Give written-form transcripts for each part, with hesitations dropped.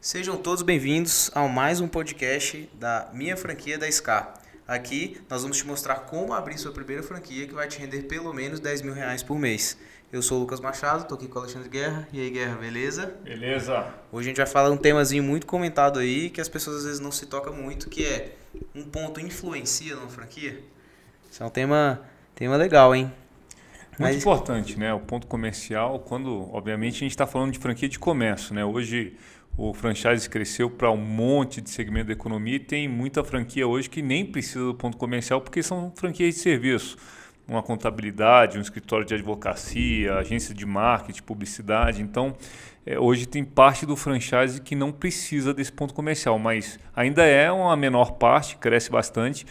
Sejam todos bem-vindos a mais um podcast da minha franquia da SCA. Aqui nós vamos te mostrar como abrir sua primeira franquia que vai te render pelo menos R$ 10.000 por mês. Eu sou o Lucas Machado, estou aqui com o Alexandre Guerra. E aí, Guerra, beleza? Beleza. Hoje a gente vai falar um temazinho muito comentado aí, que as pessoas às vezes não se tocam muito, que é um ponto influencia numa franquia. Isso é um tema legal, hein? Muito importante, né? O ponto comercial, quando, obviamente, a gente está falando de franquia de comércio, né? Hoje o franchise cresceu para um monte de segmento da economia e tem muita franquia hoje que nem precisa do ponto comercial porque são franquias de serviço. Uma contabilidade, um escritório de advocacia, agência de marketing, publicidade. Então, hoje tem parte do franchise que não precisa desse ponto comercial, mas ainda é uma menor parte, cresce bastante.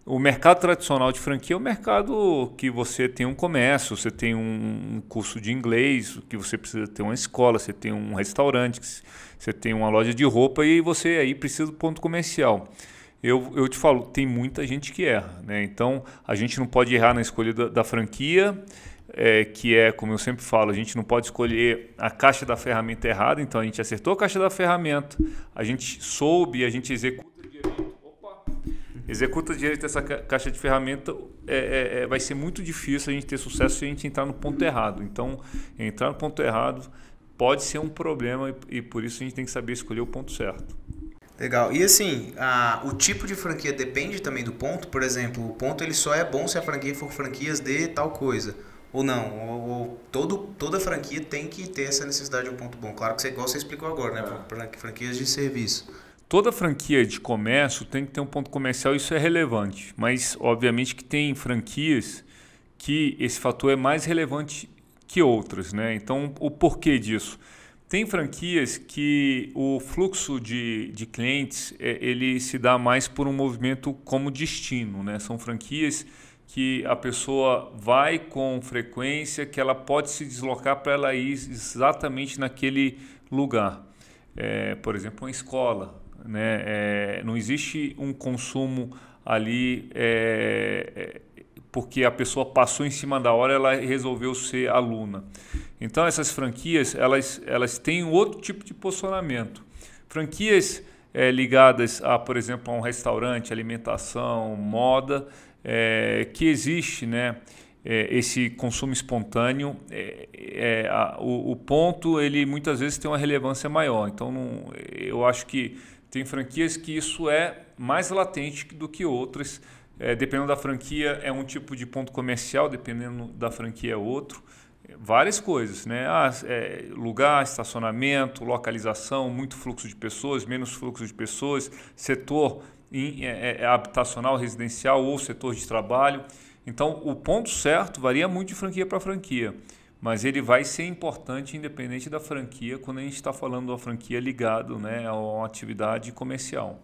O mercado tradicional de franquia é o mercado que você tem um comércio, você tem um curso de inglês, que você precisa ter uma escola, você tem um restaurante, você tem uma loja de roupa e você aí precisa do ponto comercial. Eu te falo, tem muita gente que erra, né? Então a gente não pode errar na escolha da franquia, que é, como eu sempre falo, a gente não pode escolher a caixa da ferramenta errada, então a gente acertou a caixa da ferramenta, a gente soube, a gente executa direito essa caixa de ferramenta, vai ser muito difícil a gente ter sucesso se a gente entrar no ponto errado. Então, entrar no ponto errado pode ser um problema e por isso a gente tem que saber escolher o ponto certo. Legal. E assim, o tipo de franquia depende também do ponto? Por exemplo, o ponto ele só é bom se a franquia for franquias de tal coisa. Ou não? Ou toda franquia tem que ter essa necessidade de um ponto bom. Claro que igual você explicou agora, né? Franquias de serviço. Toda franquia de comércio tem que ter um ponto comercial, isso é relevante. Mas, obviamente, que tem franquias que esse fator é mais relevante que outras, né? Então, o porquê disso? Tem franquias que o fluxo de clientes ele se dá mais por um movimento como destino, né? São franquias que a pessoa vai com frequência, que ela pode se deslocar para ela ir exatamente naquele lugar. Por exemplo, uma escola, né? Não existe um consumo ali porque a pessoa passou em cima da hora, ela resolveu ser aluna. Então essas franquias elas têm outro tipo de posicionamento. Franquias ligadas a, por exemplo, a um restaurante, alimentação, moda, que existe, né? Esse consumo espontâneo, o ponto ele muitas vezes tem uma relevância maior. Então eu acho que tem franquias que isso é mais latente do que outras. Dependendo da franquia é um tipo de ponto comercial, dependendo da franquia é outro. Várias coisas, né? Lugar, estacionamento, localização, muito fluxo de pessoas, menos fluxo de pessoas, setor habitacional, residencial ou setor de trabalho. Então, o ponto certo varia muito de franquia para franquia, mas ele vai ser importante independente da franquia quando a gente está falando de uma franquia ligada, né, a uma atividade comercial.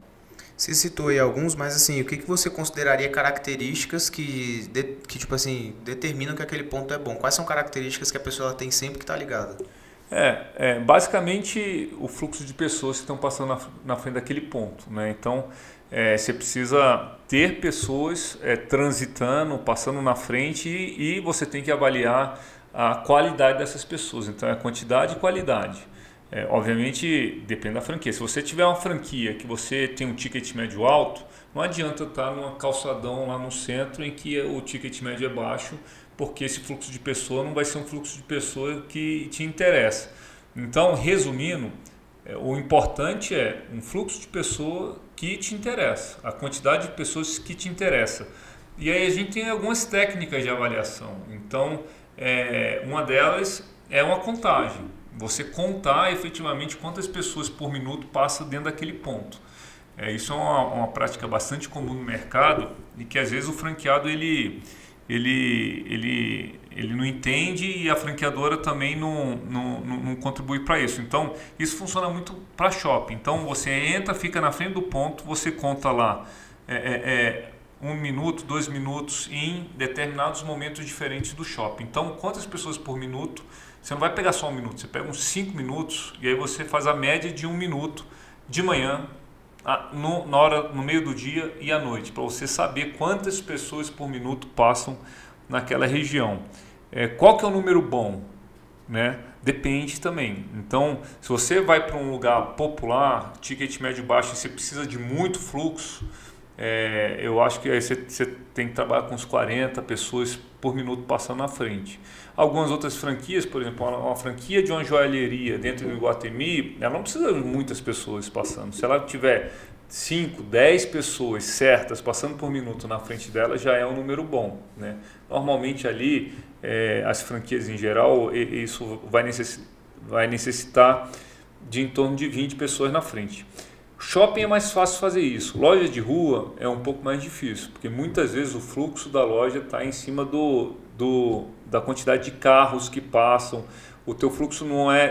Você citou aí alguns, mas assim, o que você consideraria características que tipo assim, determinam que aquele ponto é bom? Quais são características que a pessoa tem sempre que estar ligada? Basicamente o fluxo de pessoas que estão passando na frente daquele ponto, né? Então, você precisa ter pessoas transitando, passando na frente e você tem que avaliar a qualidade dessas pessoas. Então, é quantidade e qualidade. Obviamente, depende da franquia. Se você tiver uma franquia que você tem um ticket médio alto, não adianta estar numa calçadão lá no centro em que o ticket médio é baixo, porque esse fluxo de pessoa não vai ser um fluxo de pessoa que te interessa. Então, resumindo, o importante é um fluxo de pessoa que te interessa, a quantidade de pessoas que te interessa. E aí a gente tem algumas técnicas de avaliação. Então, uma delas é uma contagem. Você contar efetivamente quantas pessoas por minuto passam dentro daquele ponto. Isso é uma prática bastante comum no mercado e que às vezes o franqueado ele não entende e a franqueadora também não contribui para isso. Então, isso funciona muito para shopping. Então, você entra, fica na frente do ponto, você conta lá 1 minuto, 2 minutos em determinados momentos diferentes do shopping. Então, quantas pessoas por minuto? Você não vai pegar só 1 minuto, você pega uns 5 minutos e aí você faz a média de 1 minuto de manhã, no meio do dia e à noite, para você saber quantas pessoas por minuto passam naquela região. Qual que é o número bom? né? Depende também. Então, se você vai para um lugar popular, ticket médio baixo, e você precisa de muito fluxo, eu acho que aí você tem que trabalhar com uns 40 pessoas por minuto passando na frente. Algumas outras franquias, por exemplo, uma franquia de uma joalheria dentro do Iguatemi, ela não precisa de muitas pessoas passando. Se ela tiver 5, 10 pessoas certas passando por minuto na frente dela, já é um número bom, né? Normalmente ali, as franquias em geral, isso vai necessitar de em torno de 20 pessoas na frente. Shopping é mais fácil fazer isso. Loja de rua é um pouco mais difícil, porque muitas vezes o fluxo da loja está em cima da quantidade de carros que passam. O teu fluxo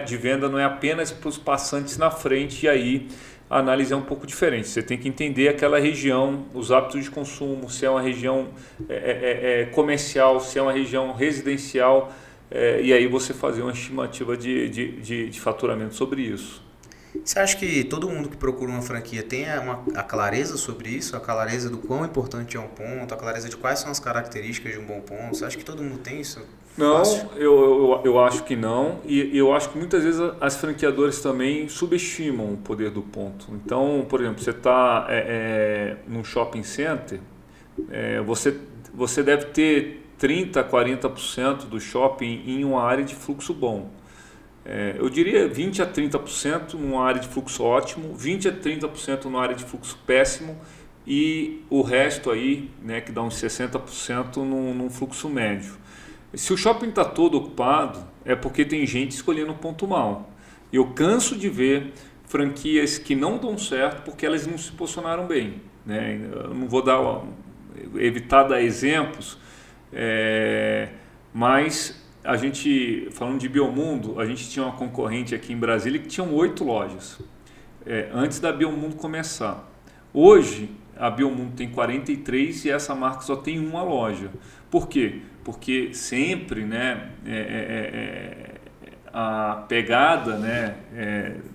de venda não é apenas para os passantes na frente, e aí a análise é um pouco diferente. Você tem que entender aquela região, os hábitos de consumo, se é uma região comercial, se é uma região residencial, e aí você fazer uma estimativa de faturamento sobre isso. Você acha que todo mundo que procura uma franquia tem a clareza sobre isso? A clareza do quão importante é um ponto, a clareza de quais são as características de um bom ponto? Você acha que todo mundo tem isso? Não, eu acho que não, e eu acho que muitas vezes as franqueadoras também subestimam o poder do ponto. Então, por exemplo, você está num shopping center, você deve ter 30% a 40% do shopping em uma área de fluxo bom. Eu diria 20% a 30% numa área de fluxo ótimo, 20% a 30% numa área de fluxo péssimo, e o resto aí, né, que dá uns 60% num fluxo médio. Se o shopping está todo ocupado, é porque tem gente escolhendo o ponto mal. Eu canso de ver franquias que não dão certo porque elas não se posicionaram bem, né? Eu não vou evitar dar exemplos, mas a gente, falando de Biomundo, a gente tinha uma concorrente aqui em Brasília que tinha 8 lojas, antes da Biomundo começar. Hoje, a Biomundo tem 43 e essa marca só tem uma loja. Por quê? Porque sempre, né, a pegada, né,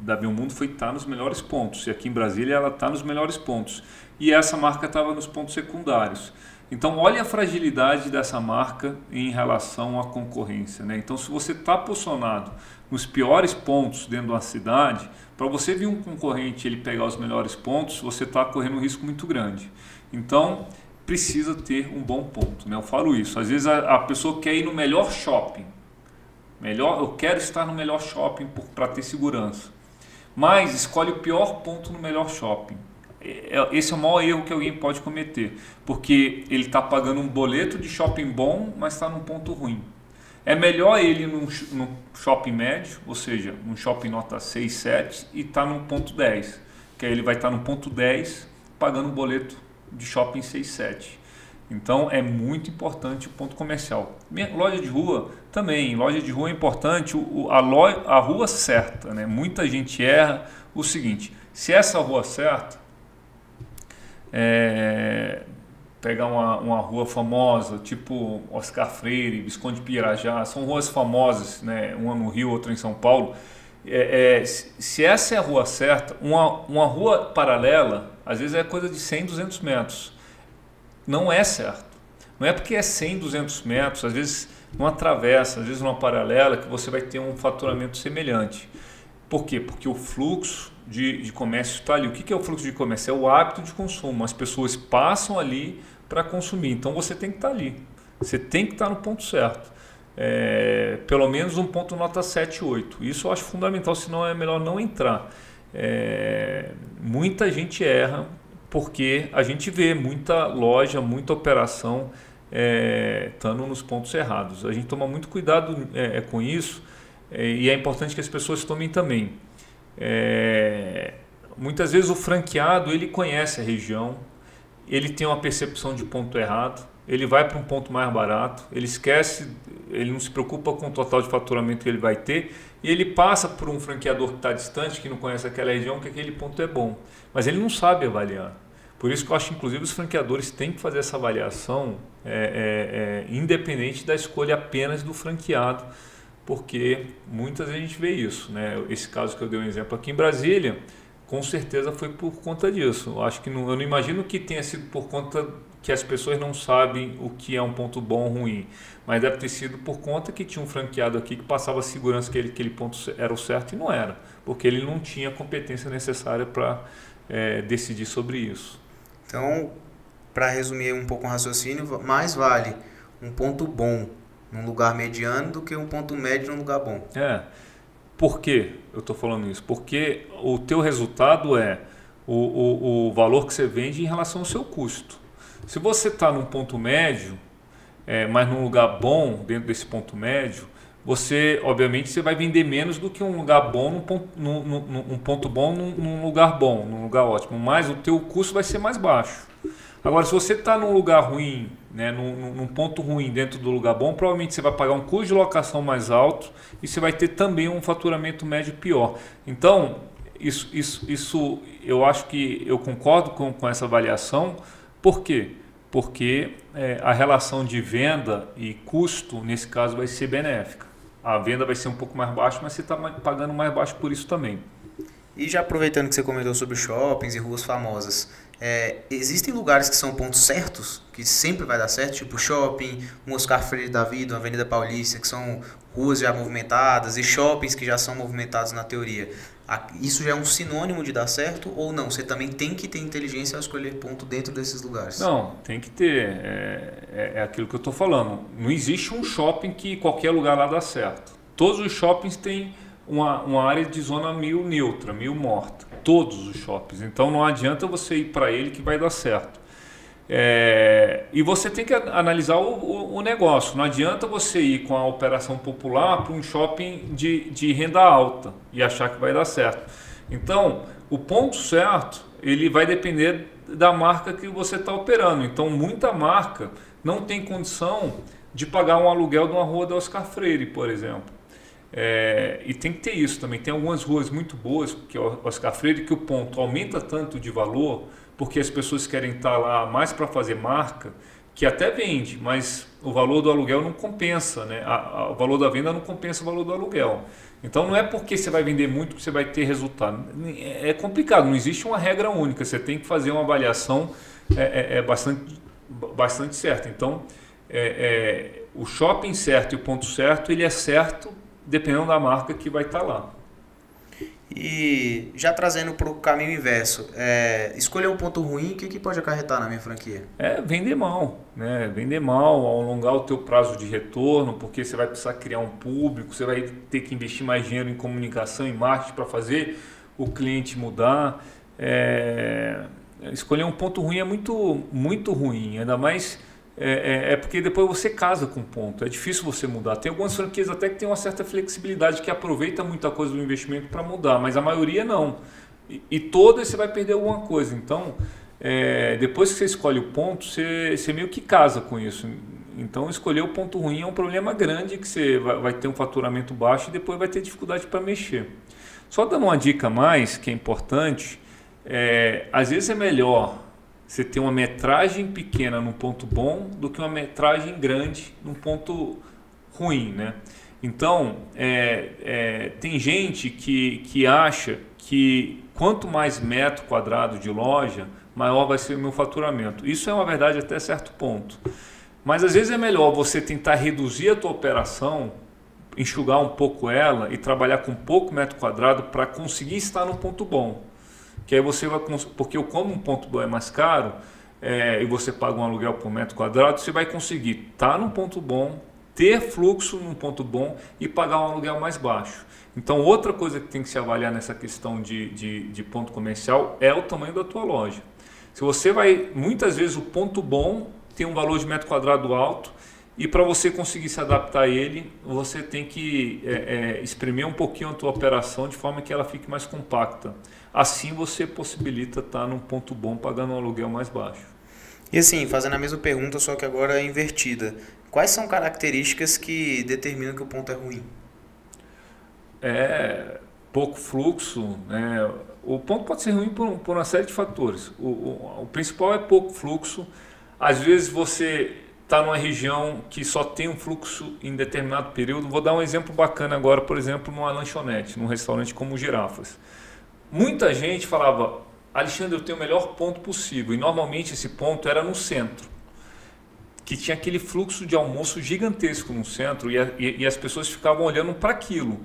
da Biomundo foi estar nos melhores pontos. E aqui em Brasília ela está nos melhores pontos. E essa marca estava nos pontos secundários. Então, olha a fragilidade dessa marca em relação à concorrência, né? Então, se você está posicionado nos piores pontos dentro de uma cidade, para você vir um concorrente ele pegar os melhores pontos, você está correndo um risco muito grande. Então, precisa ter um bom ponto, né? Eu falo isso. Às vezes a pessoa quer ir no melhor shopping. Eu quero estar no melhor shopping para ter segurança. Mas escolhe o pior ponto no melhor shopping. Esse é o maior erro que alguém pode cometer, porque ele está pagando um boleto de shopping bom, mas está num ponto ruim. É melhor ele ir num shopping médio, ou seja, num shopping nota 6, 7, e estar num ponto 10, que aí ele vai estar no ponto 10 pagando um boleto de shopping 6, 7. Então é muito importante o ponto comercial. Loja de rua também, loja de rua é importante a rua certa, né? Muita gente erra o seguinte: se essa rua certa, pegar uma rua famosa, tipo Oscar Freire, Visconde de Pirajá, são ruas famosas, né? Uma no Rio, outra em São Paulo. Se essa é a rua certa, uma rua paralela, às vezes é coisa de 100, 200 metros. Não é certo. Não é porque é 100, 200 metros, às vezes numa travessa, às vezes numa paralela, que você vai ter um faturamento semelhante. Por quê? Porque o fluxo de comércio está ali. O que é o fluxo de comércio? É o hábito de consumo. As pessoas passam ali para consumir. Então você tem que estar ali. Você tem que estar no ponto certo. Pelo menos um ponto nota 7, 8. Isso eu acho fundamental, senão é melhor não entrar. Muita gente erra porque a gente vê muita loja, muita operação estando nos pontos errados. A gente toma muito cuidado com isso, e é importante que as pessoas tomem também. Muitas vezes o franqueado ele conhece a região, ele tem uma percepção de ponto errado, ele vai para um ponto mais barato, ele esquece, ele não se preocupa com o total de faturamento que ele vai ter, e ele passa por um franqueador que está distante, que não conhece aquela região, que aquele ponto é bom, mas ele não sabe avaliar. Por isso que eu acho que inclusive os franqueadores têm que fazer essa avaliação independente da escolha apenas do franqueado, porque muitas vezes a gente vê isso, né? Esse caso que eu dei um exemplo aqui em Brasília, Com certeza foi por conta disso. Eu acho que eu não imagino que tenha sido por conta que as pessoas não sabem o que é um ponto bom ou ruim, mas deve ter sido por conta que tinha um franqueado aqui que passava a segurança que aquele ponto era o certo e não era, porque ele não tinha a competência necessária para decidir sobre isso. Então, para resumir um pouco o raciocínio, mais vale um ponto bom num lugar mediano do que um ponto médio num lugar bom. Por que eu estou falando isso? Porque o teu resultado é o valor que você vende em relação ao seu custo. Se você está num ponto médio, mas num lugar bom dentro desse ponto médio, obviamente você vai vender menos do que um lugar bom num ponto bom num lugar bom, num lugar ótimo, mas o teu custo vai ser mais baixo. Agora, se você está num lugar ruim, né, num ponto ruim dentro do lugar bom, provavelmente você vai pagar um custo de locação mais alto e você vai ter também um faturamento médio pior. Então, isso eu acho que eu concordo com essa avaliação. Por quê? Porque a relação de venda e custo, nesse caso, vai ser benéfica. A venda vai ser um pouco mais baixa, mas você está pagando mais baixo por isso também. E já aproveitando que você comentou sobre shoppings e ruas famosas, existem lugares que são pontos certos, que sempre vai dar certo, tipo shopping, um Oscar Freire da vida, uma Avenida Paulista, que são ruas já movimentadas, e shoppings que já são movimentados na teoria. Isso já é um sinônimo de dar certo ou não? Você também tem que ter inteligência ao escolher ponto dentro desses lugares? Não, tem que ter. É aquilo que eu estou falando. Não existe um shopping que qualquer lugar lá dá certo. Todos os shoppings têm uma área de zona meio neutra, meio morta. Todos os shoppings. Então não adianta você ir para ele que vai dar certo. E você tem que analisar o negócio. Não adianta você ir com a operação popular para um shopping de renda alta e achar que vai dar certo. Então, o ponto certo, ele vai depender da marca que você está operando. Então, muita marca não tem condição de pagar um aluguel de uma rua da Oscar Freire, por exemplo. E tem que ter isso também. Tem algumas ruas muito boas, que é o Oscar Freire, que o ponto aumenta tanto de valor, porque as pessoas querem estar lá mais para fazer marca, que até vende, mas o valor do aluguel não compensa, né? O valor da venda não compensa o valor do aluguel. Então não é porque você vai vender muito que você vai ter resultado. É complicado, não existe uma regra única, você tem que fazer uma avaliação bastante certa. Então o shopping certo e o ponto certo, ele é certo dependendo da marca que vai estar lá. E já trazendo para o caminho inverso, escolher um ponto ruim, o que pode acarretar na minha franquia? Vender mal, né? Vender mal, alongar o teu prazo de retorno, porque você vai precisar criar um público, você vai ter que investir mais dinheiro em comunicação, em marketing para fazer o cliente mudar. Escolher um ponto ruim é muito, muito ruim, ainda mais porque depois você casa com o ponto, é difícil você mudar. Tem algumas franquias até que tem uma certa flexibilidade, que aproveita muita coisa do investimento para mudar, mas a maioria não. E todas você vai perder alguma coisa. Então, depois que você escolhe o ponto, você meio que casa com isso. Então, escolher o ponto ruim é um problema grande, que você vai ter um faturamento baixo e depois vai ter dificuldade para mexer. Só dando uma dica a mais, que é importante, às vezes é melhor você ter uma metragem pequena num ponto bom do que uma metragem grande num ponto ruim, né? Então, tem gente que acha que quanto mais metro quadrado de loja, maior vai ser o meu faturamento. Isso é uma verdade até certo ponto. Mas às vezes é melhor você tentar reduzir a tua operação, enxugar um pouco ela e trabalhar com pouco metro quadrado para conseguir estar no ponto bom. Que aí você vai, porque como um ponto bom é mais caro e você paga um aluguel por metro quadrado, você vai conseguir estar num ponto bom, ter fluxo num ponto bom e pagar um aluguel mais baixo. Então, outra coisa que tem que se avaliar nessa questão de ponto comercial é o tamanho da tua loja. Se você vai, muitas vezes o ponto bom tem um valor de metro quadrado alto e para você conseguir se adaptar a ele, você tem que espremer um pouquinho a tua operação de forma que ela fique mais compacta. Assim você possibilita estar num ponto bom pagando um aluguel mais baixo. E assim, fazendo a mesma pergunta, só que agora é invertida. Quais são características que determinam que o ponto é ruim? Pouco fluxo, né? O ponto pode ser ruim por uma série de fatores. O principal é pouco fluxo. Às vezes você está numa região que só tem um fluxo em determinado período. Vou dar um exemplo bacana agora, por exemplo, numa lanchonete, num restaurante como Girafas. muita gente falava, Alexandre, eu tenho o melhor ponto possível. E normalmente esse ponto era no centro, que tinha aquele fluxo de almoço gigantesco no centro e as pessoas ficavam olhando para aquilo.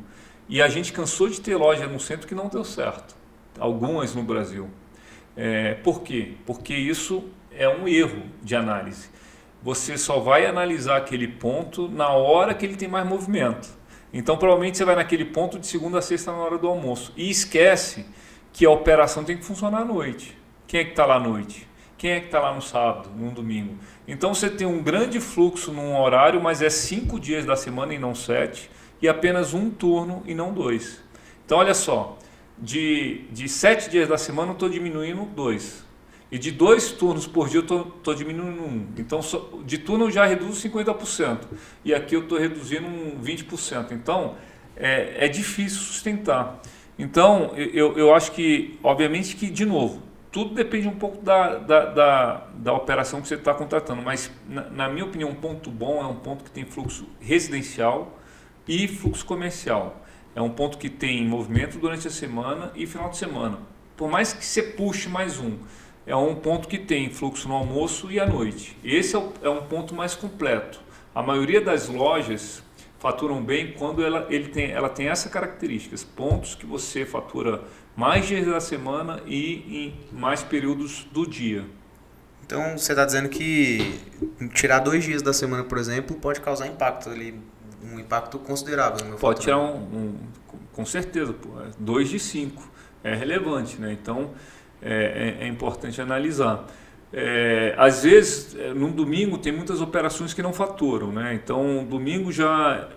E a gente cansou de ter loja no centro que não deu certo. Algumas no Brasil. Por quê? Porque isso é um erro de análise. Você só vai analisar aquele ponto na hora que ele tem mais movimento. Então provavelmente você vai naquele ponto de segunda a sexta na hora do almoço. E esquece que a operação tem que funcionar à noite. Quem é que está lá à noite? Quem é que está lá no sábado, no domingo? Então você tem um grande fluxo num horário, mas é 5 dias da semana e não 7, e apenas um turno e não 2. Então olha só, de 7 dias da semana eu estou diminuindo 2. E de 2 turnos por dia eu estou diminuindo 1. Então de turno eu já reduzo 50%. E aqui eu estou reduzindo 20%. Então é difícil sustentar. Então eu acho que, obviamente que, de novo, tudo depende um pouco da operação que você está contratando, mas na minha opinião um ponto bom é um ponto que tem fluxo residencial e fluxo comercial. É um ponto que tem movimento durante a semana e final de semana. Por mais que você puxe mais um, é um ponto que tem fluxo no almoço e à noite. Esse é um ponto mais completo. A maioria das lojas faturam bem quando ela tem essa característica, pontos que você fatura mais dias da semana e em mais períodos do dia. Então você está dizendo que tirar 2 dias da semana, por exemplo, pode causar impacto ali, um impacto considerável no meu Pode tirar faturamento. com certeza, 2 de 5 é relevante, né? Então é importante analisar. Às vezes, no domingo tem muitas operações que não faturam, né? Então, domingo já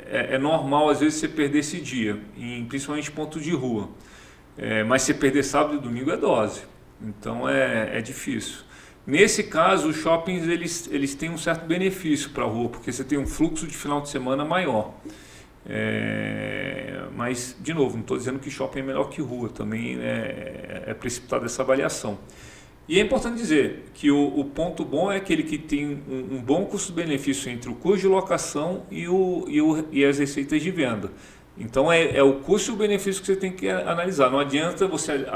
é normal, às vezes, você perder esse dia, principalmente ponto de rua. Mas se perder sábado e domingo é dose, então é difícil. Nesse caso, os shoppings eles têm um certo benefício para a rua, porque você tem um fluxo de final de semana maior. Mas, de novo, não estou dizendo que shopping é melhor que rua, também é precipitada essa avaliação. E é importante dizer que o ponto bom é aquele que tem um bom custo-benefício entre o custo de locação e as receitas de venda. Então é o custo e o benefício que você tem que analisar. Não adianta você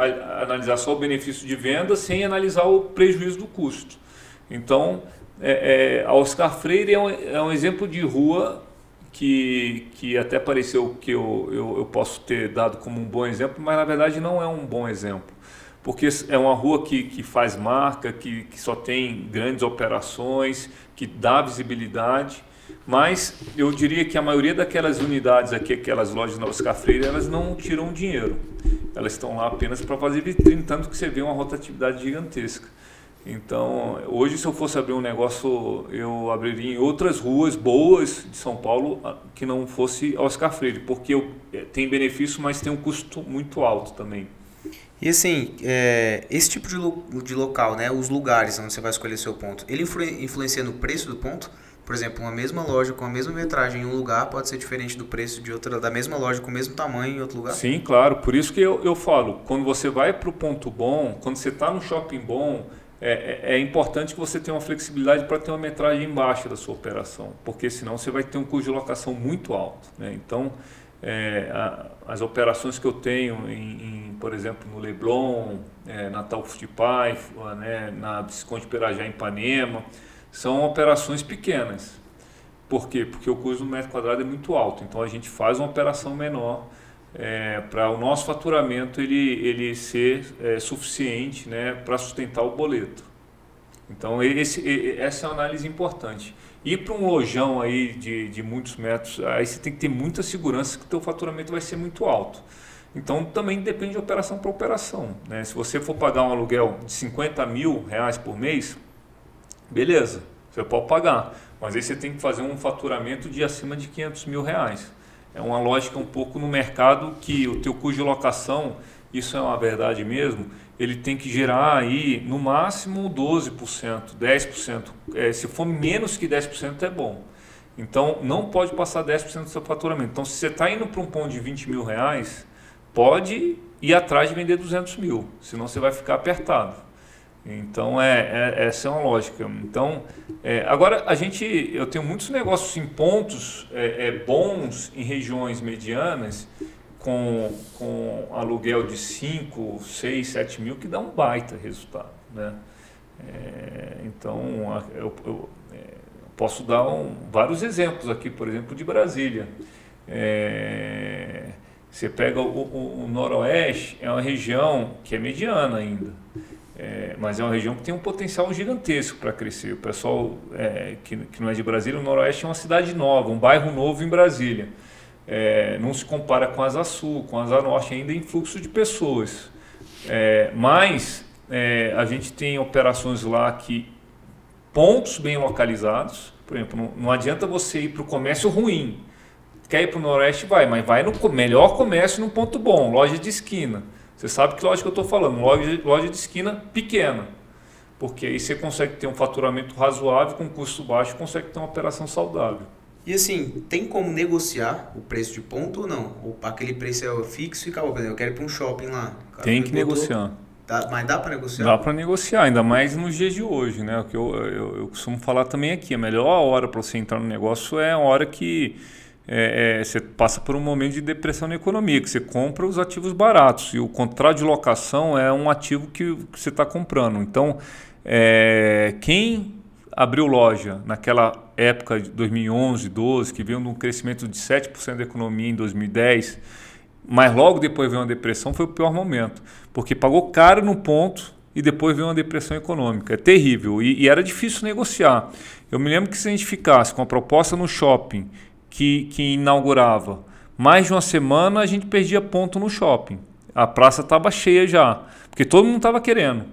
analisar só o benefício de venda sem analisar o prejuízo do custo. Então a Oscar Freire é um exemplo de rua que até pareceu que eu posso ter dado como um bom exemplo, mas na verdade não é um bom exemplo. Porque é uma rua que faz marca, que só tem grandes operações, que dá visibilidade, mas eu diria que a maioria daquelas unidades aqui, aquelas lojas na Oscar Freire, elas não tiram dinheiro. Elas estão lá apenas para fazer vitrine, tanto que você vê uma rotatividade gigantesca. Então, hoje, se eu fosse abrir um negócio, eu abriria em outras ruas boas de São Paulo que não fosse a Oscar Freire, porque tem benefício, mas tem um custo muito alto também. E assim, esse tipo de local, né, os lugares onde você vai escolher seu ponto, ele influencia no preço do ponto? Por exemplo, uma mesma loja com a mesma metragem em um lugar pode ser diferente do preço de outra, da mesma loja com o mesmo tamanho em outro lugar? Sim, claro. Por isso que eu falo, quando você vai para o ponto bom, quando você está no shopping bom, é importante que você tenha uma flexibilidade para ter uma metragem baixa da sua operação, porque senão você vai ter um custo de locação muito alto, né? Então, as operações que eu tenho, por exemplo, no Leblon, na Taufo de Paiva, né, na Visconde Pirajá em Ipanema, são operações pequenas. Por quê? Porque o custo do metro quadrado é muito alto, então a gente faz uma operação menor para o nosso faturamento ele ser suficiente, né, para sustentar o boleto. Então essa é uma análise importante. Ir para um lojão aí de muitos metros, aí você tem que ter muita segurança que o teu faturamento vai ser muito alto. Então também depende de operação para operação, né? Se você for pagar um aluguel de 50 mil reais por mês, beleza, você pode pagar, mas aí você tem que fazer um faturamento de acima de 500 mil reais. É uma lógica um pouco no mercado que o teu custo de locação, isso é uma verdade mesmo, ele tem que gerar aí no máximo 12%, 10%. Se for menos que 10% é bom. Então não pode passar 10% do seu faturamento. Então se você está indo para um ponto de 20 mil reais, pode ir atrás de vender 200 mil, senão você vai ficar apertado. Então essa é uma lógica. Então agora eu tenho muitos negócios em pontos bons em regiões medianas com aluguel de 5, 6, 7 mil, que dá um baita resultado, né? Então, eu posso dar vários exemplos aqui, por exemplo, de Brasília. Você pega o Noroeste, é uma região que é mediana ainda, mas é uma região que tem um potencial gigantesco para crescer. O pessoal que não é de Brasília, o Noroeste é uma cidade nova, um bairro novo em Brasília. Não se compara com a Asa Sul, com a Asa Norte, ainda em fluxo de pessoas. Mas a gente tem operações lá que pontos bem localizados. Por exemplo, não adianta você ir para o comércio ruim. Quer ir para o Noroeste? Mas vai no melhor comércio num ponto bom, loja de esquina. Você sabe que loja que eu estou falando, loja de esquina pequena. Porque aí você consegue ter um faturamento razoável, com custo baixo, consegue ter uma operação saudável. E assim, tem como negociar o preço de ponto ou não? Ou aquele preço é fixo e acabou? Por exemplo, eu quero ir para um shopping lá. Tem que negociar. Mas dá para negociar? Dá para negociar, ainda mais nos dias de hoje, né? O que eu costumo falar também aqui, a melhor hora para você entrar no negócio é a hora que você passa por um momento de depressão na economia, que você compra os ativos baratos, e o contrato de locação é um ativo que você está comprando. Então, quem abriu loja naquela época de 2011, 2012, que veio num crescimento de 7% da economia em 2010, mas logo depois veio uma depressão, foi o pior momento, porque pagou caro no ponto e depois veio uma depressão econômica. É terrível e era difícil negociar. Eu me lembro que se a gente ficasse com a proposta no shopping que inaugurava mais de uma semana, a gente perdia ponto no shopping. A praça estava cheia já, porque todo mundo estava querendo.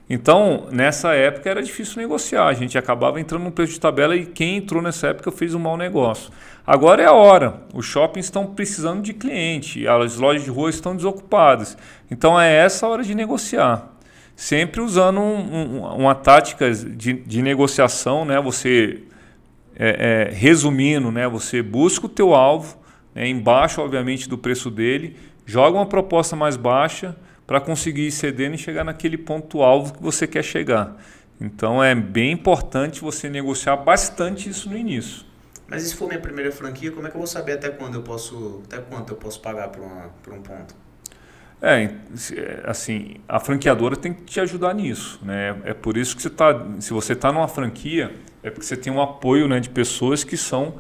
Então, nessa época era difícil negociar, a gente acabava entrando no preço de tabela e quem entrou nessa época fez um mau negócio. Agora é a hora, os shoppings estão precisando de cliente, as lojas de rua estão desocupadas, então é essa a hora de negociar. Sempre usando uma tática de negociação, né? Você, resumindo, né? Você busca o teu alvo, né? Embaixo, obviamente, do preço dele, joga uma proposta mais baixa, para conseguir ir cedendo e chegar naquele ponto-alvo que você quer chegar. Então é bem importante você negociar bastante isso no início. Mas e se for minha primeira franquia, como é que eu vou saber até quanto eu posso pagar por um ponto? Assim, a franqueadora tem que te ajudar nisso, né? É por isso que se você está numa franquia, é porque você tem um apoio, né, de pessoas que são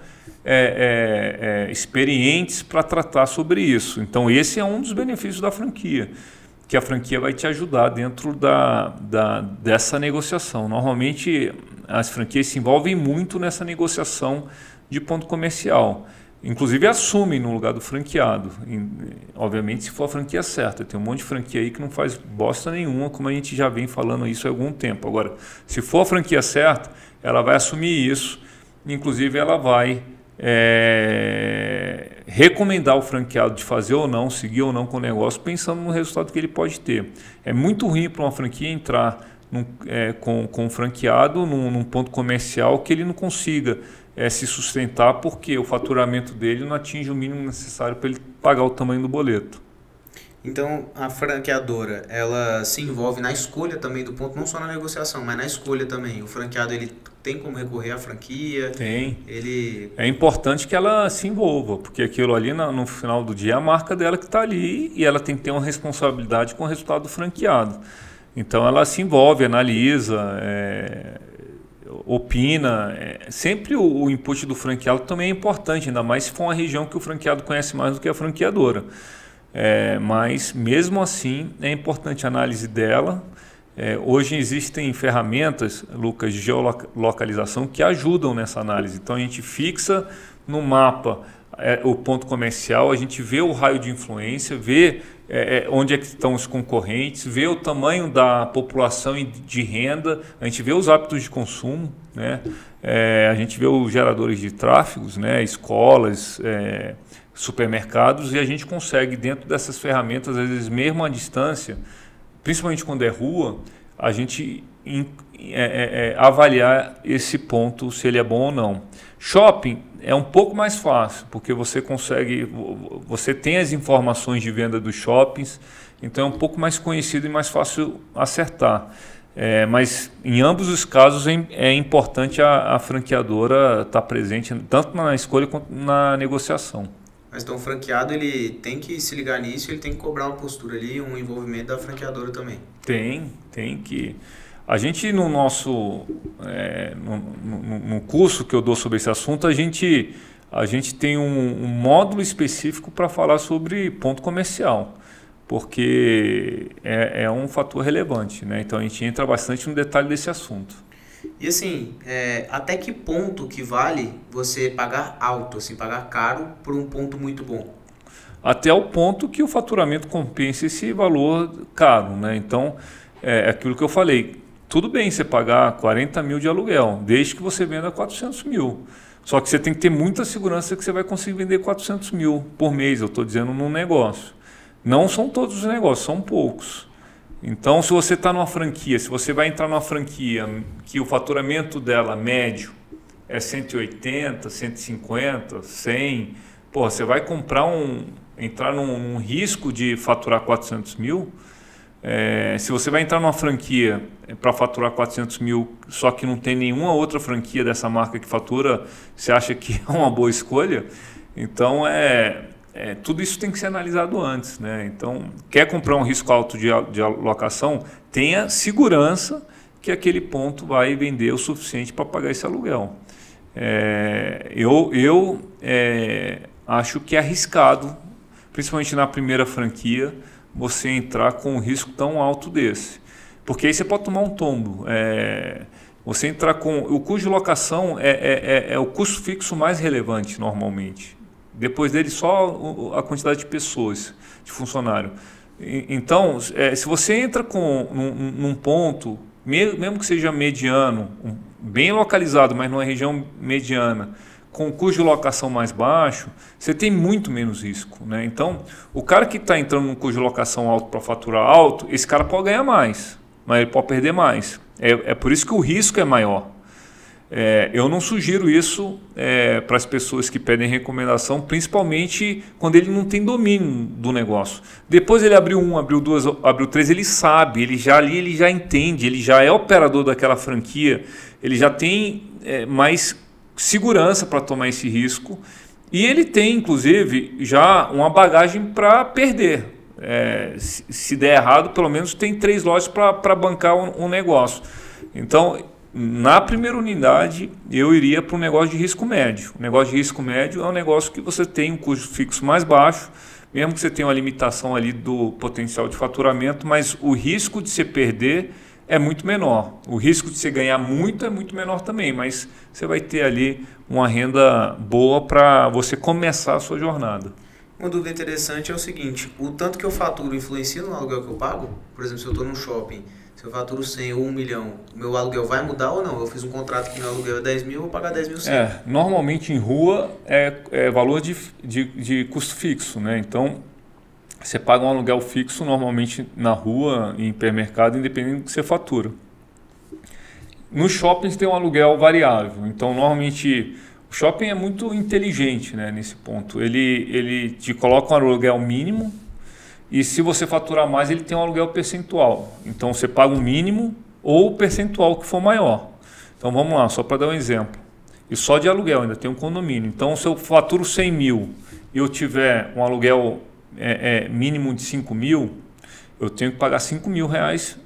experientes para tratar sobre isso. Então esse é um dos benefícios da franquia, que a franquia vai te ajudar dentro dessa negociação. Normalmente as franquias se envolvem muito nessa negociação de ponto comercial. Inclusive assumem no lugar do franqueado. Obviamente se for a franquia certa. Tem um monte de franquia aí que não faz bosta nenhuma, como a gente já vem falando isso há algum tempo. Agora, se for a franquia certa, ela vai assumir isso. Inclusive ela vai recomendar o franqueado de fazer ou não, seguir ou não com o negócio, pensando no resultado que ele pode ter. É muito ruim para uma franquia entrar com um franqueado num ponto comercial que ele não consiga se sustentar, porque o faturamento dele não atinge o mínimo necessário para ele pagar o tamanho do boleto. Então a franqueadora, ela se envolve na escolha também do ponto, não só na negociação, mas na escolha também. O franqueado, ele tem como recorrer à franquia? Tem. É importante que ela se envolva, porque aquilo ali no final do dia é a marca dela que está ali e ela tem que ter uma responsabilidade com o resultado do franqueado. Então ela se envolve, analisa, opina. Sempre o input do franqueado também é importante, ainda mais se for uma região que o franqueado conhece mais do que a franqueadora. Mas mesmo assim é importante a análise dela. Hoje existem ferramentas, Lucas, de geolocalização que ajudam nessa análise. Então a gente fixa no mapa o ponto comercial, a gente vê o raio de influência, vê onde é que estão os concorrentes, vê o tamanho da população e de renda, a gente vê os hábitos de consumo, né? A gente vê os geradores de tráfegos, né? Escolas, supermercados, e a gente consegue, dentro dessas ferramentas, às vezes mesmo à distância, principalmente quando é rua, a gente avaliar esse ponto, se ele é bom ou não. Shopping é um pouco mais fácil, porque você tem as informações de venda dos shoppings, então é um pouco mais conhecido e mais fácil acertar. Mas em ambos os casos é importante a franqueadora estar presente, tanto na escolha quanto na negociação. Mas então o franqueado ele tem que se ligar nisso, ele tem que cobrar uma postura ali, um envolvimento da franqueadora também. Tem que... A gente no nosso no curso que eu dou sobre esse assunto, a gente tem um módulo específico para falar sobre ponto comercial, porque é um fator relevante, né? Então a gente entra bastante no detalhe desse assunto. E assim, até que ponto que vale você pagar alto, assim, pagar caro por um ponto muito bom? Até o ponto que o faturamento compensa esse valor caro, né? Então, é aquilo que eu falei. Tudo bem você pagar 40 mil de aluguel, desde que você venda 400 mil. Só que você tem que ter muita segurança que você vai conseguir vender 400 mil por mês, eu estou dizendo, num negócio. Não são todos os negócios, são poucos. Então, se você está numa franquia, se você vai entrar numa franquia que o faturamento dela médio é 180, 150, 100, pô, você vai entrar num risco de faturar 400 mil. Se você vai entrar numa franquia para faturar 400 mil, só que não tem nenhuma outra franquia dessa marca que fatura, você acha que é uma boa escolha? Então, tudo isso tem que ser analisado antes, né? Então, quer comprar um risco alto de alocação, tenha segurança que aquele ponto vai vender o suficiente para pagar esse aluguel. Eu acho que é arriscado, principalmente na primeira franquia, você entrar com um risco tão alto desse. Porque aí você pode tomar um tombo. Você entrar com... O custo de locação é o custo fixo mais relevante normalmente. Depois dele só a quantidade de pessoas, de funcionário. Então, se você entra num ponto, mesmo que seja mediano, bem localizado, mas numa região mediana, com custo de locação mais baixo, você tem muito menos risco, né? Então, o cara que está entrando num custo de locação alto para faturar alto, esse cara pode ganhar mais, mas ele pode perder mais. É por isso que o risco é maior. Eu não sugiro isso para as pessoas que pedem recomendação, principalmente quando ele não tem domínio do negócio. Depois ele abriu um, abriu duas, abriu três, ele sabe, ele já entende, ele já é operador daquela franquia, ele já tem mais segurança para tomar esse risco e ele tem, inclusive, já uma bagagem para perder. Se der errado, pelo menos tem 3 lojas para bancar um negócio. Então, na primeira unidade, eu iria para um negócio de risco médio. O negócio de risco médio é um negócio que você tem um custo fixo mais baixo, mesmo que você tenha uma limitação ali do potencial de faturamento, mas o risco de você perder é muito menor. O risco de você ganhar muito é muito menor também, mas você vai ter ali uma renda boa para você começar a sua jornada. Uma dúvida interessante é o seguinte, o tanto que eu faturo influencia no aluguel que eu pago? Por exemplo, se eu estou num shopping, se eu faturo 100 ou 1 milhão, meu aluguel vai mudar ou não? Eu fiz um contrato que meu aluguel é 10 mil, eu vou pagar 10 mil sempre. Normalmente em rua é valor de custo fixo, né? Então, você paga um aluguel fixo normalmente na rua, em hipermercado, independente do que você fatura. Nos shoppings tem um aluguel variável, então normalmente o shopping é muito inteligente, né, nesse ponto. Ele te coloca um aluguel mínimo e se você faturar mais ele tem um aluguel percentual. Então você paga um mínimo ou o percentual que for maior. Então vamos lá, só para dar um exemplo. E só de aluguel, ainda tem um condomínio. Então se eu faturo 100 mil e eu tiver um aluguel mínimo de 5 mil, eu tenho que pagar 5 mil reais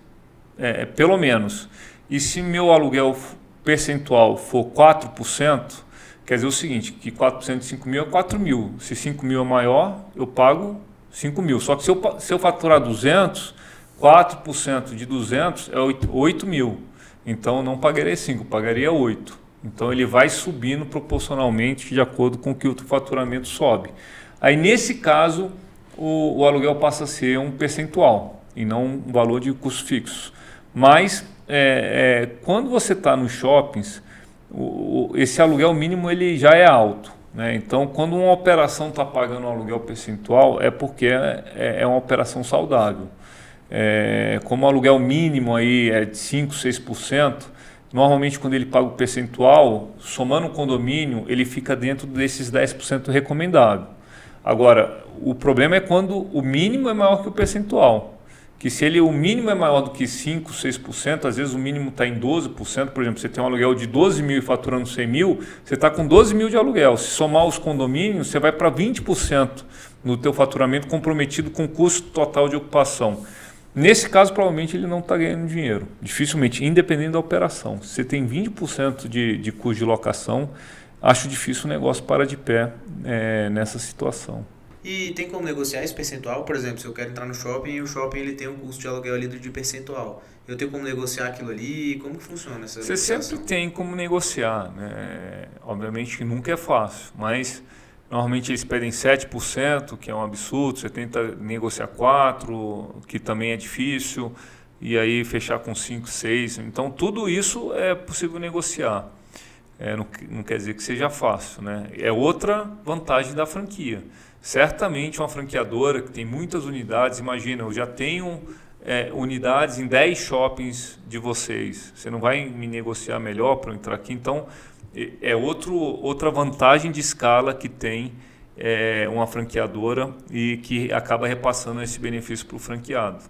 pelo menos. E se meu aluguel percentual for 4%, quer dizer o seguinte, que 4% de 5 mil é 4 mil. Se 5 mil é maior, eu pago 5 mil. Só que se eu faturar 200, 4% de 200 é 8 mil. Então eu não pagaria 5, eu pagaria 8. Então ele vai subindo proporcionalmente de acordo com que o faturamento sobe. Aí nesse caso, o aluguel passa a ser um percentual e não um valor de custo fixo. Mas quando você está nos shoppings, esse aluguel mínimo ele já é alto, né? Então, quando uma operação está pagando um aluguel percentual, é porque é uma operação saudável. Como o aluguel mínimo aí é de 5%, 6%, normalmente quando ele paga o percentual, somando o condomínio, ele fica dentro desses 10% recomendável. Agora, o problema é quando o mínimo é maior que o percentual, que se ele, o mínimo é maior do que 5%, 6%, às vezes o mínimo está em 12%, por exemplo, você tem um aluguel de 12 mil e faturando 100 mil, você está com 12 mil de aluguel. Se somar os condomínios, você vai para 20% no teu faturamento comprometido com o custo total de ocupação. Nesse caso, provavelmente ele não está ganhando dinheiro, dificilmente, independente da operação. Se você tem 20% de custo de locação, acho difícil o negócio parar de pé nessa situação. E tem como negociar esse percentual? Por exemplo, se eu quero entrar no shopping e o shopping ele tem um custo de aluguel ali de percentual, eu tenho como negociar aquilo ali? Como que funciona essa Você negociação? sempre tem como negociar, né? Obviamente que nunca é fácil, mas normalmente eles pedem 7%, que é um absurdo, você tenta negociar 4%, que também é difícil, e aí fechar com 5%, 6%. Então tudo isso é possível negociar. Não quer dizer que seja fácil, né? É outra vantagem da franquia. Certamente uma franqueadora que tem muitas unidades, imagina, eu já tenho unidades em 10 shoppings de vocês, você não vai me negociar melhor para eu entrar aqui? Então, outra vantagem de escala que tem uma franqueadora e que acaba repassando esse benefício para o franqueado.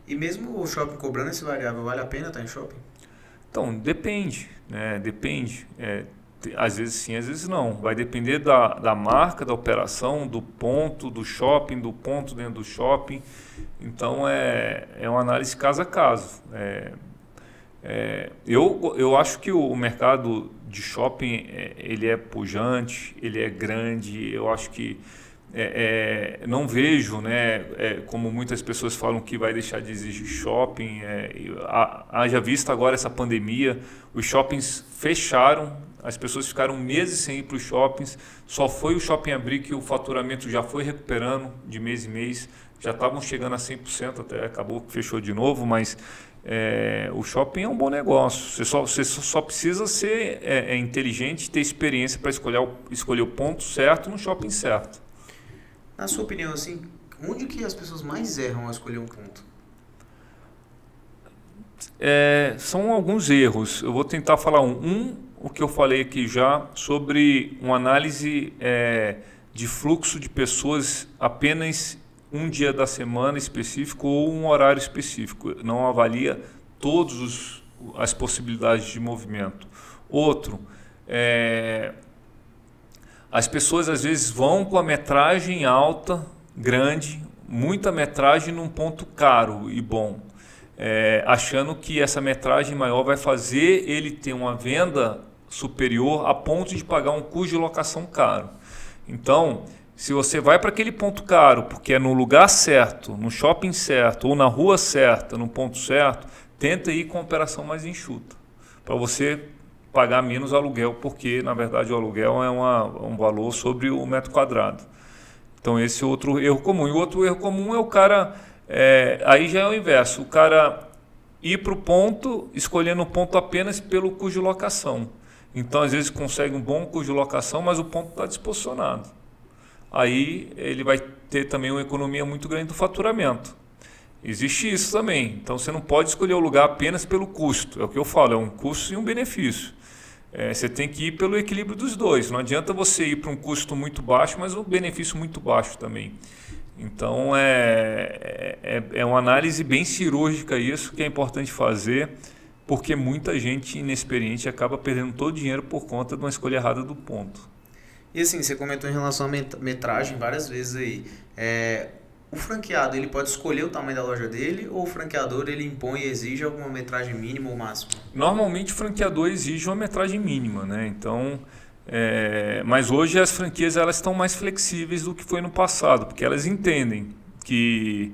E mesmo o shopping cobrando esse variável, vale a pena estar em shopping? Então, depende, né? Depende. Às vezes sim, às vezes não. Vai depender da marca, da operação, do ponto, do shopping, do ponto dentro do shopping. Então, é uma análise caso a caso. Eu acho que o mercado de shopping ele é pujante, ele é grande. Eu acho que não vejo, né, como muitas pessoas falam que vai deixar de existir shopping. Haja vista agora essa pandemia, os shoppings fecharam. As pessoas ficaram meses sem ir para os shoppings, só foi o shopping abrir que o faturamento já foi recuperando de mês em mês, já estavam chegando a 100%, até acabou que fechou de novo, mas o shopping é um bom negócio. Você só precisa ser inteligente, ter experiência para escolher o ponto certo no shopping certo. Na sua opinião, assim, onde que as pessoas mais erram ao escolher um ponto? São alguns erros. Eu vou tentar falar o que eu falei aqui já sobre uma análise de fluxo de pessoas apenas um dia da semana específico ou um horário específico. Não avalia todas as possibilidades de movimento. Outro, as pessoas às vezes vão com a metragem alta, grande, muita metragem num ponto caro e bom. Achando que essa metragem maior vai fazer ele ter uma venda superior a ponto de pagar um custo de locação caro. Então, se você vai para aquele ponto caro, porque é no lugar certo, no shopping certo, ou na rua certa, no ponto certo, tenta ir com a operação mais enxuta, para você pagar menos aluguel, porque na verdade o aluguel é um valor sobre o metro quadrado. Então esse é outro erro comum. E o outro erro comum é o cara, aí já é o inverso, o cara ir para o ponto, escolhendo o ponto apenas pelo custo de locação. Então, às vezes, consegue um bom custo de locação, mas o ponto está disposicionado. Aí, ele vai ter também uma economia muito grande do faturamento. Existe isso também. Então, você não pode escolher o lugar apenas pelo custo. É o que eu falo, é um custo e um benefício. Você tem que ir pelo equilíbrio dos dois. Não adianta você ir para um custo muito baixo, mas um benefício muito baixo também. Então, é uma análise bem cirúrgica isso, que é importante fazer, porque muita gente inexperiente acaba perdendo todo o dinheiro por conta de uma escolha errada do ponto. E assim, você comentou em relação à metragem várias vezes aí. O franqueado, ele pode escolher o tamanho da loja dele, ou o franqueador ele impõe e exige alguma metragem mínima ou máxima? Normalmente o franqueador exige uma metragem mínima, né? Então, mas hoje as franquias elas estão mais flexíveis do que foi no passado, porque elas entendem que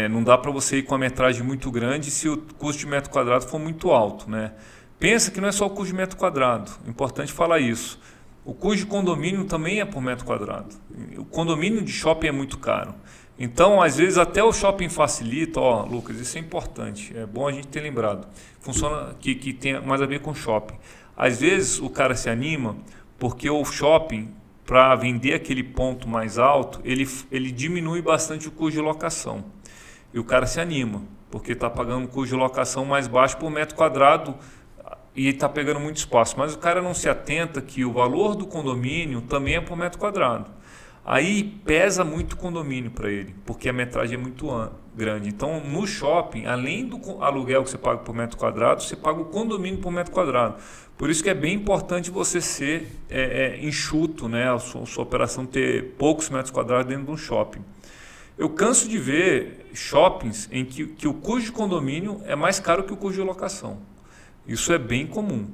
não dá para você ir com a metragem muito grande se o custo de metro quadrado for muito alto, né? Pensa que não é só o custo de metro quadrado, é importante falar isso. O custo de condomínio também é por metro quadrado. O condomínio de shopping é muito caro. Então, às vezes, até o shopping facilita. Lucas, isso é importante, é bom a gente ter lembrado. Funciona que tem mais a ver com shopping. Às vezes, o cara se anima porque o shopping, para vender aquele ponto mais alto, ele diminui bastante o custo de locação. E o cara se anima, porque está pagando um custo de locação mais baixo por metro quadrado e está pegando muito espaço. Mas o cara não se atenta que o valor do condomínio também é por metro quadrado. Aí pesa muito o condomínio para ele, porque a metragem é muito grande. Então, no shopping, além do aluguel que você paga por metro quadrado, você paga o condomínio por metro quadrado. Por isso que é bem importante você ser enxuto, né? A sua operação ter poucos metros quadrados dentro de um shopping. Eu canso de ver shoppings em que o custo de condomínio é mais caro que o custo de locação. Isso é bem comum.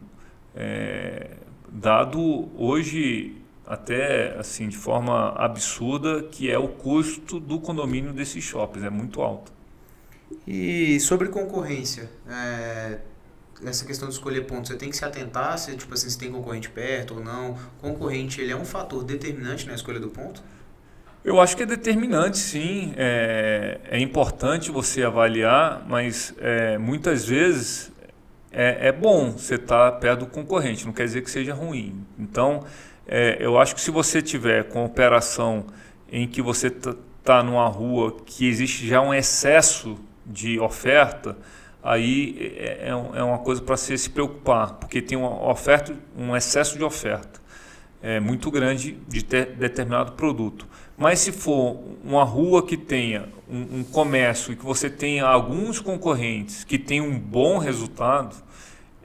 Dado hoje até assim de forma absurda que é o custo do condomínio desses shoppings, é muito alto. E sobre concorrência, essa questão de escolher pontos, você tem que se atentar se, tipo assim, se tem concorrente perto ou não. Concorrente, ele é um fator determinante na escolha do ponto? Eu acho que é determinante, sim. É importante você avaliar, mas muitas vezes é bom você estar perto do concorrente, não quer dizer que seja ruim. Então, eu acho que se você tiver com operação em que você está numa rua que existe já um excesso de oferta, aí é uma coisa para se preocupar, porque tem um excesso de oferta muito grande de determinado produto. Mas se for uma rua que tenha um comércio e que você tenha alguns concorrentes que tenham um bom resultado,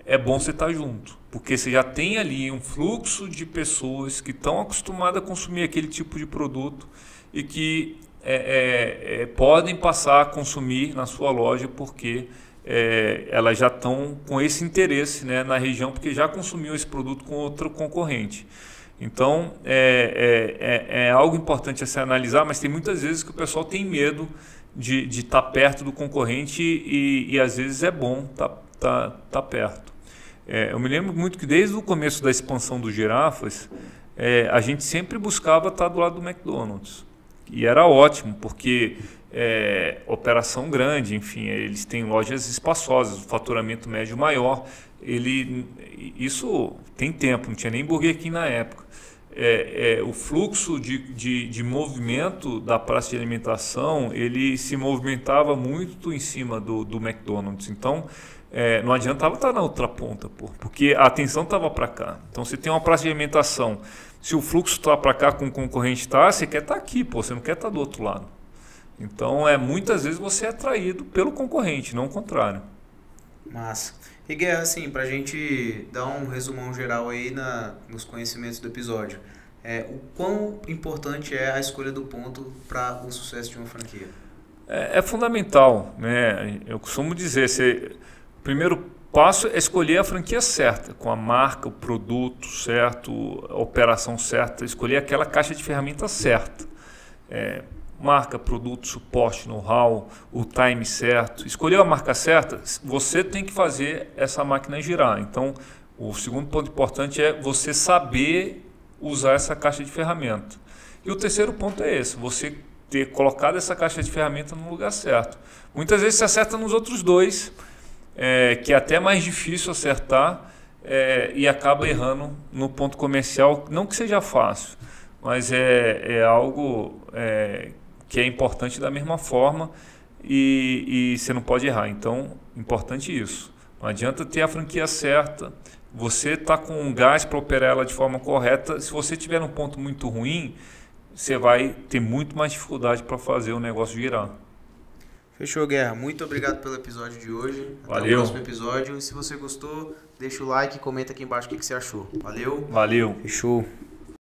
é bom você estar junto, porque você já tem ali um fluxo de pessoas que estão acostumadas a consumir aquele tipo de produto e que podem passar a consumir na sua loja porque elas já estão com esse interesse, né, na região, porque já consumiu esse produto com outro concorrente. Então, é algo importante a se analisar, mas tem muitas vezes que o pessoal tem medo de estar perto do concorrente e às vezes é bom estar perto. Eu me lembro muito que desde o começo da expansão do Girafas, a gente sempre buscava estar do lado do McDonald's. E era ótimo, porque operação grande, enfim, eles têm lojas espaçosas, o faturamento médio maior. Isso tem tempo, não tinha nem Burger King na época. O fluxo de movimento da praça de alimentação, ele se movimentava muito em cima do McDonald's. Então, não adiantava estar na outra ponta, porque a atenção estava para cá. Então, você tem uma praça de alimentação, se o fluxo está para cá com o concorrente está, você quer estar aqui, você não quer estar do outro lado. Então, muitas vezes você é atraído pelo concorrente, não o contrário. Massa. E Guerra, assim, pra gente dar um resumão geral aí nos conhecimentos do episódio, o quão importante é a escolha do ponto para o sucesso de uma franquia? É fundamental, né? Eu costumo dizer, o primeiro passo é escolher a franquia certa, com a marca, o produto certo, a operação certa, escolher aquela caixa de ferramentas certa. Marca, produto, suporte, know-how, o time certo. Escolheu a marca certa, você tem que fazer essa máquina girar. Então, o segundo ponto importante é você saber usar essa caixa de ferramenta. E o terceiro ponto é esse, você ter colocado essa caixa de ferramenta no lugar certo. Muitas vezes você acerta nos outros dois, que é até mais difícil acertar, e acaba errando no ponto comercial. Não que seja fácil, mas é algo que é importante da mesma forma e você não pode errar. Então, importante isso. Não adianta ter a franquia certa, você está com um gás para operar ela de forma correta. Se você tiver um ponto muito ruim, você vai ter muito mais dificuldade para fazer o negócio virar. Fechou, Guerra. Muito obrigado pelo episódio de hoje. Valeu. Até o próximo episódio. E se você gostou, deixa o like e comenta aqui embaixo o que você achou. Valeu. Valeu. Fechou.